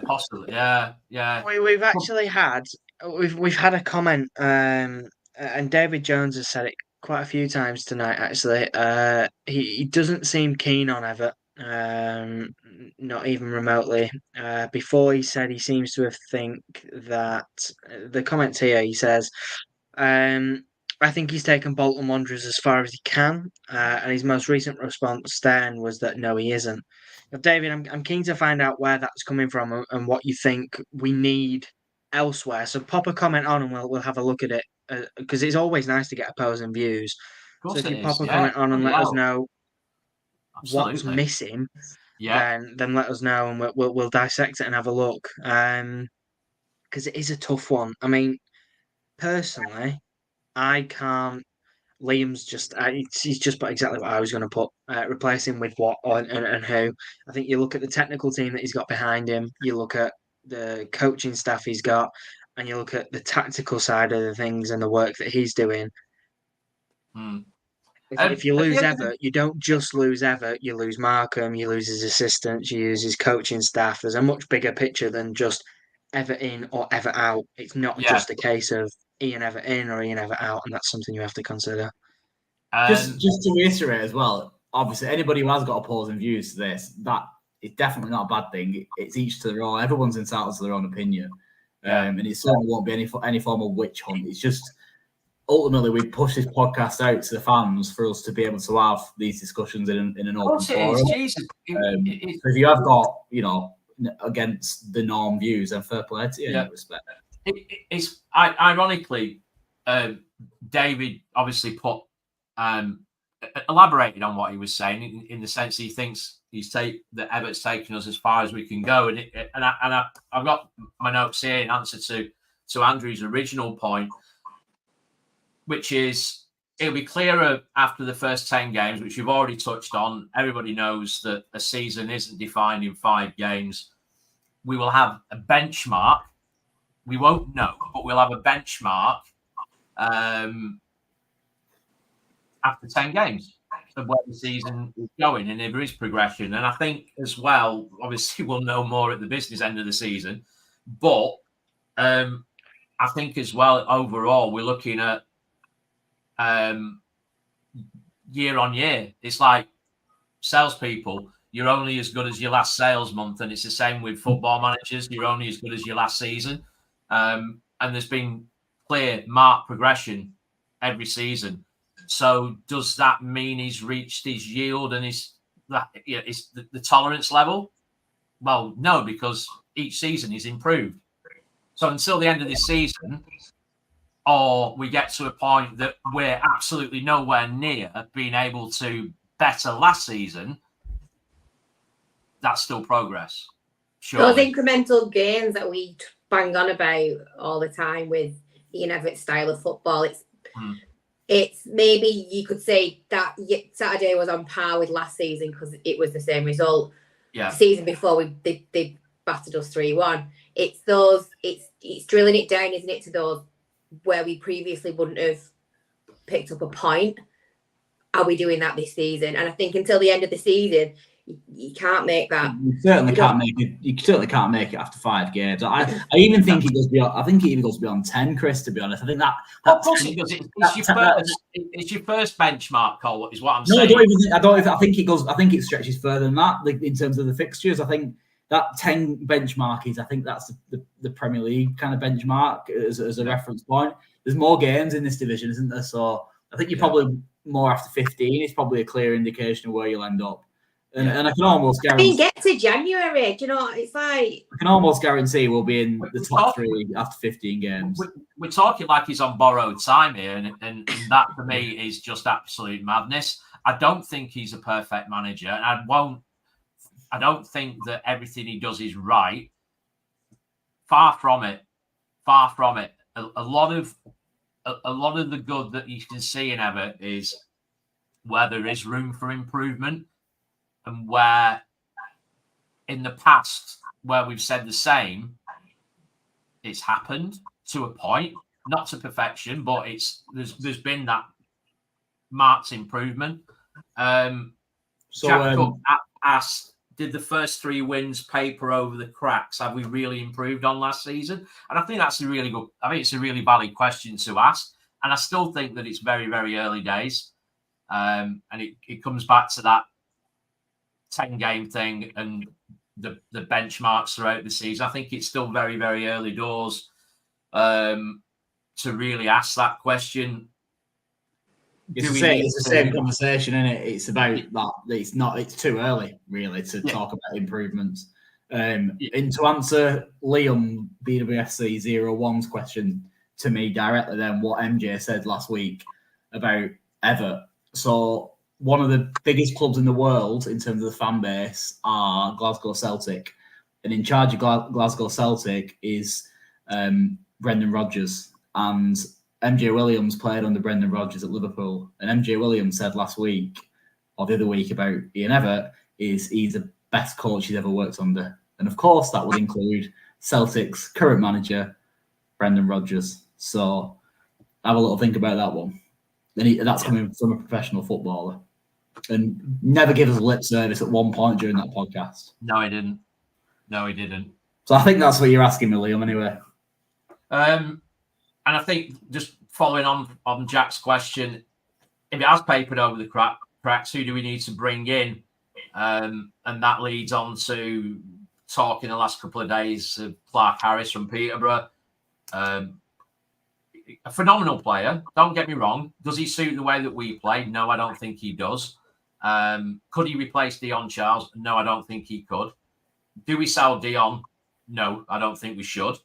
Possibly, yeah. We've actually had a comment, and David Jones has said it quite a few times tonight. Actually, he doesn't seem keen on Evatt. Not even remotely. Before he said he seems to think that the comments here, he says, I think he's taken Bolton Wanderers as far as he can, and his most recent response then was that no, he isn't. Now, David, I'm keen to find out where that's coming from and what you think we need elsewhere. So pop a comment on and we'll have a look at it, because it's always nice to get opposing views. So if you pop a comment on and let us know what's missing, then let us know and we'll dissect it and have a look. Because it is a tough one. I mean, personally, I can't. Liam's he's just put exactly what I was going to put. Replace him with what and who. I think you look at the technical team that he's got behind him. You look at the coaching staff he's got, and you look at the tactical side of the things and the work that he's doing. If you lose Evatt, you don't just lose Evatt, you lose Markham, you lose his assistants, you lose his coaching staff. There's a much bigger picture than just Evatt in or Evatt out. It's not just a case of Ian Evatt in or Ian Evatt out, and that's something you have to consider. Just to reiterate as well, obviously anybody who has got opposing views to this, that is definitely not a bad thing. It's each to their own. Everyone's entitled to their own opinion. And it certainly won't be any form of witch hunt. It's just ultimately we push this podcast out to the fans for us to be able to have these discussions in an open forum. So if you have got, against the norm views, then fair play to you in that respect. It's ironically, David obviously elaborated on what he was saying in the sense he thinks that Evatt's taken us as far as we can go, and I've got my notes here in answer to Andrew's original point, which is it'll be clearer after the first 10 games, which you've already touched on. Everybody knows that a season isn't defined in 5 games. We will have a benchmark. We won't know, but we'll have a benchmark after 10 games of where the season is going and if there is progression. And I think as well, obviously we'll know more at the business end of the season, but I think as well, overall, we're looking at year on year. It's like salespeople. You're only as good as your last sales month, and it's the same with football managers. You're only as good as your last season. And there's been clear marked progression every season. So does that mean he's reached his yield and the tolerance level? Well, no, because each season he's improved. So until the end of this season, or we get to a point that we're absolutely nowhere near being able to better last season, that's still progress. Surely. Those incremental gains that we bang on about all the time with Ian Evatt's style of football, it's maybe you could say that Saturday was on par with last season because it was the same result. Yeah. The season before they battered us 3-1. it's those, it's drilling it down, isn't it, to those where we previously wouldn't have picked up a point. Are we doing that this season? And I think until the end of the season, you can't make that. You certainly can't make it. You certainly can't make it after 5 games. I even think he goes beyond. I think he even goes beyond 10, Chris. To be honest, I think that. Of course he does. It's your first benchmark, Cole. Is what I'm saying. I don't even. I think it goes. I think it stretches further than that. Like in terms of the fixtures, I think that 10 benchmark is. I think that's the Premier League kind of benchmark as a reference point. There's more games in this division, isn't there? So I think you're probably more after 15. It's probably a clear indication of where you'll end up. And I can almost guarantee. Get to January, do you know? It's like I can almost guarantee we'll be in the top 3 after 15 games. We're talking like he's on borrowed time here, and that for me is just absolute madness. I don't think he's a perfect manager, and I don't think that everything he does is right. Far from it. Far from it. A lot of the good that you can see in Everett is where there is room for improvement. And where in the past, where we've said the same, it's happened to a point, not to perfection, but there's been that marked improvement. Jack Cook asked, did the first 3 wins paper over the cracks? Have we really improved on last season? And I think that's a really good. I think it's a really valid question to ask. And I still think that it's very, very early days. And it comes back to that 10-game thing and the benchmarks throughout the season. I think it's still very, very early doors to really ask that question. It's the same conversation, isn't it? It's about that. It's too early, really, to talk about improvements. And to answer Liam BWSC 01's question to me directly, then what MJ said last week about Everett. So one of the biggest clubs in the world in terms of the fan base are Glasgow Celtic. And in charge of Glasgow Celtic is Brendan Rodgers. And MJ Williams played under Brendan Rodgers at Liverpool. And MJ Williams said last week, or the other week, about Ian Everett, he's the best coach he's ever worked under. And of course, that would include Celtic's current manager, Brendan Rodgers. So have a little think about that one. And that's coming from a professional footballer. And never give us lip service at one point during that podcast. No, he didn't. So I think that's what you're asking me, Liam, anyway. And I think just following on Jack's question, if it has papered over the cracks, who do we need to bring in? And that leads on to talking the last couple of days of Clark Harris from Peterborough. A phenomenal player, don't get me wrong. Does he suit the way that we play? No, I don't think he does. Could he replace Dion Charles? No, I don't think he could. Do we sell Dion? No, I don't think we should.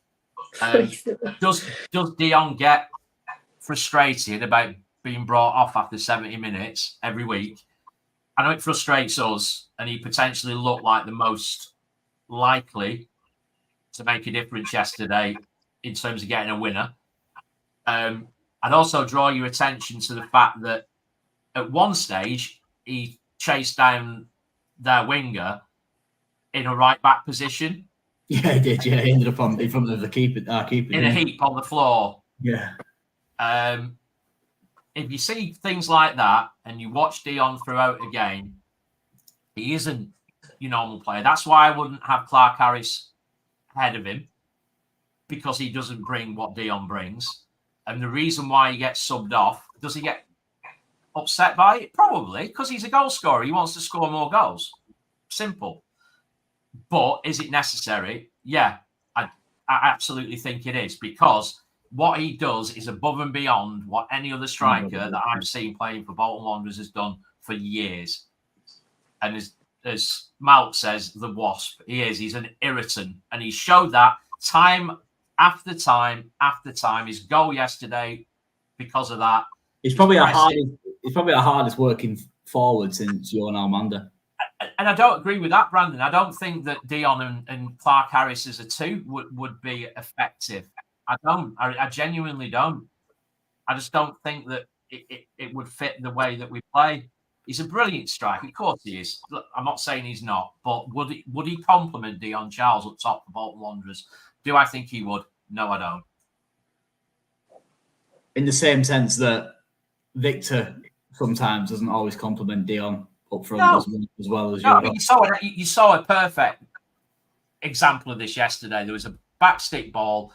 Does Dion get frustrated about being brought off after 70 minutes every week? I know it frustrates us, and he potentially looked like the most likely to make a difference yesterday in terms of getting a winner. I'd also draw your attention to the fact that at one stage he chased down their winger in a right back position. Yeah, he did. Yeah, he ended up in front of the keeper. In a heap on the floor. Yeah. If you see things like that and you watch Dion throughout a game, he isn't your normal player. That's why I wouldn't have Clark Harris ahead of him, because he doesn't bring what Dion brings. And the reason why he gets subbed off, does he get upset by it? Probably, because he's a goal scorer. He wants to score more goals. Simple. But is it necessary? Yeah, I absolutely think it is, because what he does is above and beyond what any other striker that I've seen playing for Bolton Wanderers has done for years. And as Malk says, the wasp, he is. He's an irritant. And he showed that time after time after time. His goal yesterday, because of that. He's probably our hardest working forward since Johan Almander. And I don't agree with that, Brandon. I don't think that Dion and Clark Harris as a two would be effective. I don't. I genuinely don't. I just don't think that it would fit the way that we play. He's a brilliant striker. Of course he is. Look, I'm not saying he's not, but would he complement Dion Charles up top for Bolton Wanderers? Do I think he would? No, I don't. In the same sense that Victor sometimes doesn't always compliment Dion up front as well as you saw a perfect example of this yesterday. There was a backstick ball.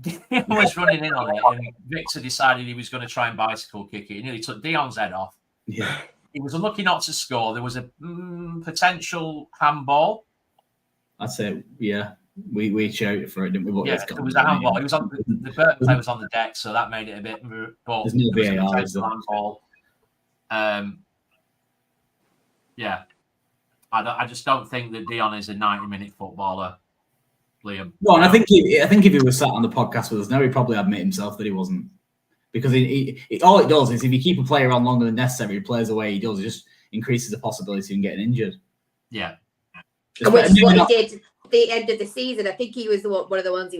Dion was running in on it, and Victor decided he was going to try and bicycle kick it. He nearly took Dion's head off. Yeah. He was unlucky not to score. There was a potential handball. I'd say, yeah. We shouted for it, didn't we? But there was a handball. He was on the Burton player was on the deck, so that made it a bit. But there's no VAR, is there? Handball. Yeah, I just don't think that Dion is a 90-minute footballer, Liam. No, and I think if he was sat on the podcast with us now, he'd probably admit himself that he wasn't, because he all it does is if you keep a player on longer than necessary, he plays away. It just increases the possibility of him getting injured. Yeah, and which is what he did. The end of the season, I think he was one of the ones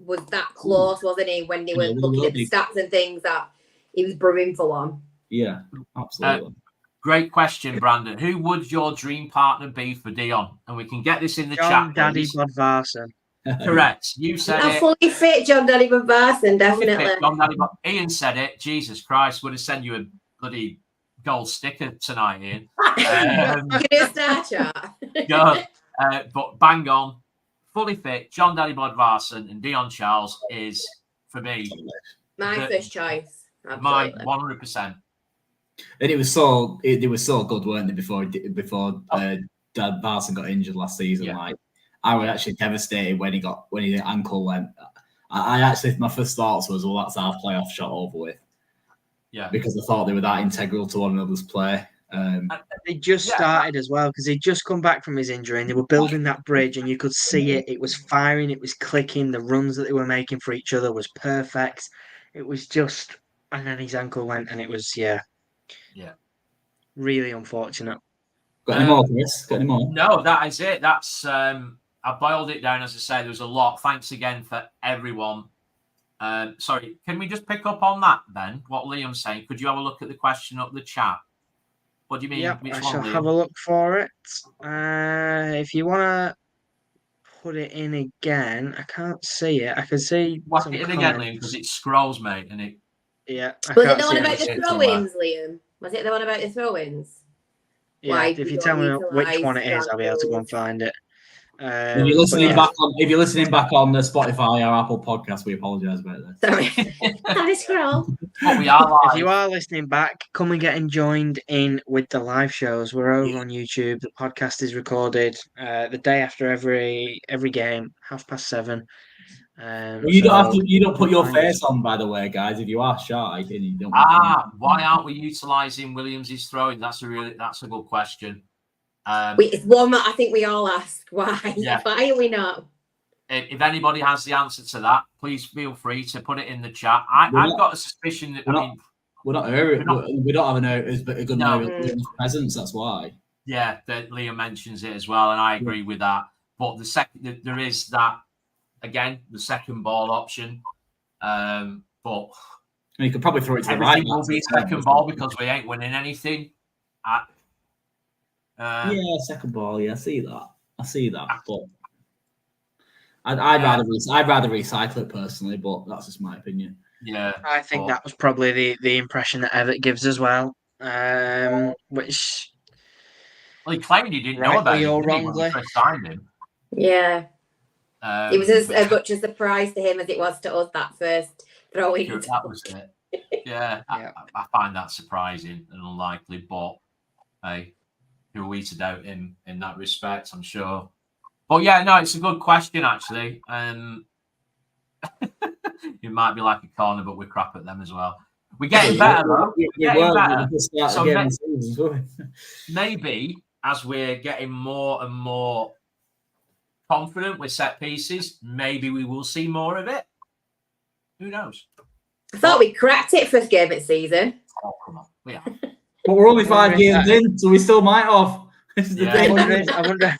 was that close, wasn't he? When they were looking at the stats and things, that he was brewing for one. Yeah, absolutely. Great question, Brandon. Who would your dream partner be for Dion? And we can get this in the John chat. Daddy Bodvarsson. Correct. You said it. Fully fit John Daddy Bodvarsson, definitely. John Daddy Ian said it. Jesus Christ, would have sent you a bloody gold sticker tonight, Ian. Get a star chart. Good. But bang on, fully fit, John Daddy Bodvarsson and Dion Charles is, for me, my first choice. Absolutely. My 100%. And it was so good, weren't they? Before Dad Varson got injured last season, like I was actually devastated when his ankle went. I actually, my first thoughts was, well, that's our playoff shot over with. Yeah, because I thought they were that integral to one another's play. They just started as well, because he'd just come back from his injury and they were building that bridge, and you could see it. It was firing, it was clicking. The runs that they were making for each other was perfect. It was just, and then his ankle went, and it was really unfortunate. Got any more, Chris? Got any more? No, that is it. That's I boiled it down. As I say, there was a lot. Thanks again for everyone. Sorry, can we just pick up on that, Ben? What Liam's saying? Could you have a look at the question up the chat? What do you mean? Yep, Which I one, shall Liam? have a look for it. If you want to put it in again, I can't see it. I can see Whack some it in again, comments. Liam, because it scrolls, mate, and it. Yeah. Was it the one about the throw-ins, Liam? Was it the one about the throw-ins? Yeah. Why If you tell me which one it is, I'll be able to go and find it. If you're listening back on the Spotify or Apple podcast, we apologise about this. Sorry, I scroll. But we are live. If you are listening back, come and get joined in with the live shows. We're over on YouTube. The podcast is recorded the day after every game, 7:30. You don't put your face on, by the way, guys. If you are shy, and you don't. Why aren't we utilising Williams' throwing? That's a good question. It's one that I think we all ask. Why? Yeah. Why are we not? If anybody has the answer to that, please feel free to put it in the chat. I've got a suspicion that we don't have a good presence. That's why. Yeah, that Liam mentions it as well, and I agree with that. But there is that again, the second ball option. But you could probably throw it to the right. Everything will be second ball because we ain't winning anything. Second ball. Yeah, I see that. But I'd rather recycle it personally, but that's just my opinion. Yeah, I think that was probably the impression that Everett gives as well. Which he claimed he didn't know about it when we first signed him. Yeah, it was as much a surprise to him as it was to us that first throwing. That was it. Yeah, I find that surprising and unlikely, but hey, who are we to doubt him in that respect? I'm sure. But yeah, no, it's a good question actually. It might be like a corner, but we're crap at them as well. We're getting better though. So maybe as we're getting more and more confident with set pieces, maybe we will see more of it. Who knows? I thought we cracked it first game of the season. Oh, come on. Yeah. But we're only 5 games in, so we still might have. I wonder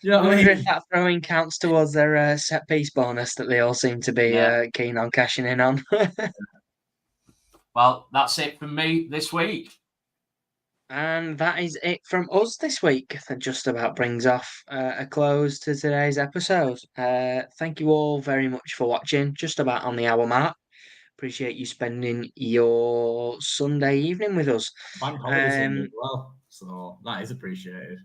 if that throwing counts towards their set piece bonus that they all seem to be keen on cashing in on. Well, that's it from me this week. And that is it from us this week. That just about brings off a close to today's episode. Thank you all very much for watching, just about on the hour mark. Appreciate you spending your Sunday evening with us. Bank holiday Sunday as well, so that is appreciated.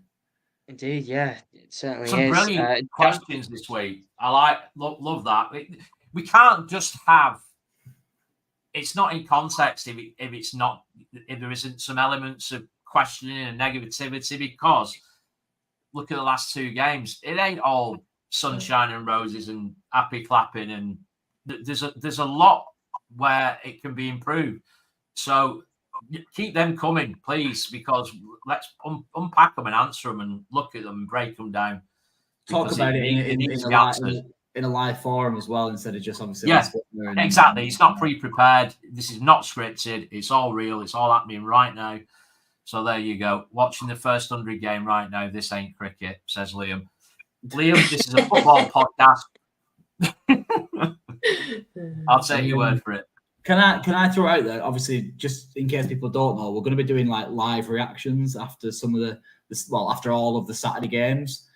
Indeed, yeah, it certainly Some is. brilliant questions this week. I love that. We can't just have. It's not in context if there isn't some elements of questioning and negativity, because look at the last two games. It ain't all sunshine and roses and happy clapping, and there's a lot where it can be improved. So keep them coming, please, because let's unpack them and answer them and look at them and break them down. Talk about it in a live forum as well, instead of just obviously. Yeah, exactly. It's not pre-prepared. This is not scripted. It's all real. It's all happening right now. So there you go. Watching the first 100 game right now. This ain't cricket, says Liam. Liam, this is a football podcast. I'll take your word for it. Can I throw out there? Obviously, just in case people don't know, we're going to be doing like live reactions after some of after all of the Saturday games.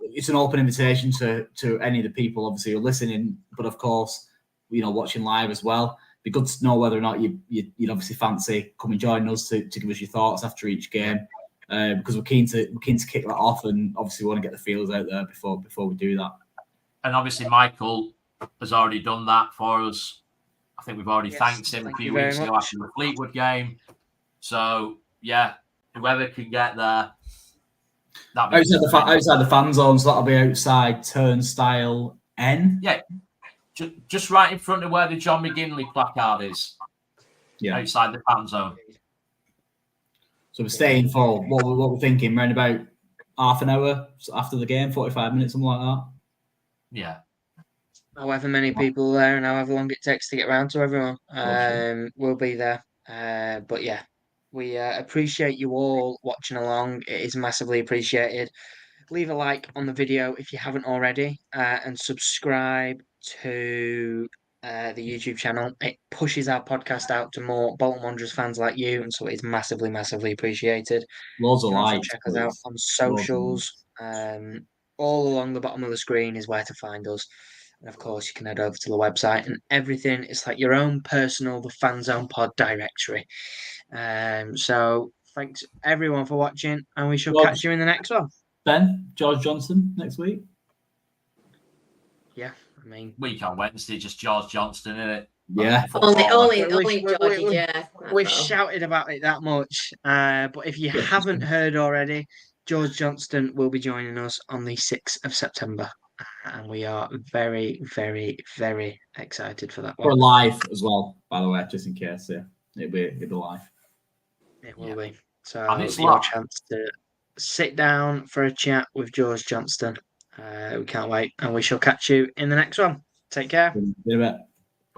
It's an open invitation to any of the people, obviously, who are listening, but of course, watching live as well. Be good to know whether or not you'd obviously fancy coming join us to give us your thoughts after each game, because we're keen to kick that off, and obviously we want to get the feelers out there before we do that. And obviously, Michael has already done that for us. I think we've already thanked him a few weeks ago after the Fleetwood game. So yeah, whoever can get there. Outside the fan zone, so that'll be outside turnstile N. Yeah, just right in front of where the John McGinley placard is. Yeah, outside the fan zone. So we're staying for what we're thinking, around about half an hour after the game, 45 minutes, something like that. Yeah. However many people are there and however long it takes to get around to everyone, we'll be there. But yeah. We appreciate you all watching along. It is massively appreciated. Leave a like on the video if you haven't already, and subscribe to the YouTube channel. It pushes our podcast out to more Bolton Wanderers fans like you, and so it is massively, massively appreciated. Loads of likes. Check us out on socials. All along the bottom of the screen is where to find us. And of course, you can head over to the website, and everything is like your own personal, the Fanzone Pod directory. So thanks everyone for watching, and we shall catch you in the next one. Ben, George Johnson next week. Yeah, I mean, week on Wednesday, just George Johnston, isn't it? Yeah. Only Georgie, yeah. We've shouted about it that much. But if you haven't heard already, George Johnston will be joining us on the 6th of September. And we are very, very, very excited for that one. For live as well, by the way, just in case. Yeah, it'll be live. It will be. So it's your chance to sit down for a chat with George Johnston. We can't wait, and we shall catch you in the next one. Take care. See you in a bit.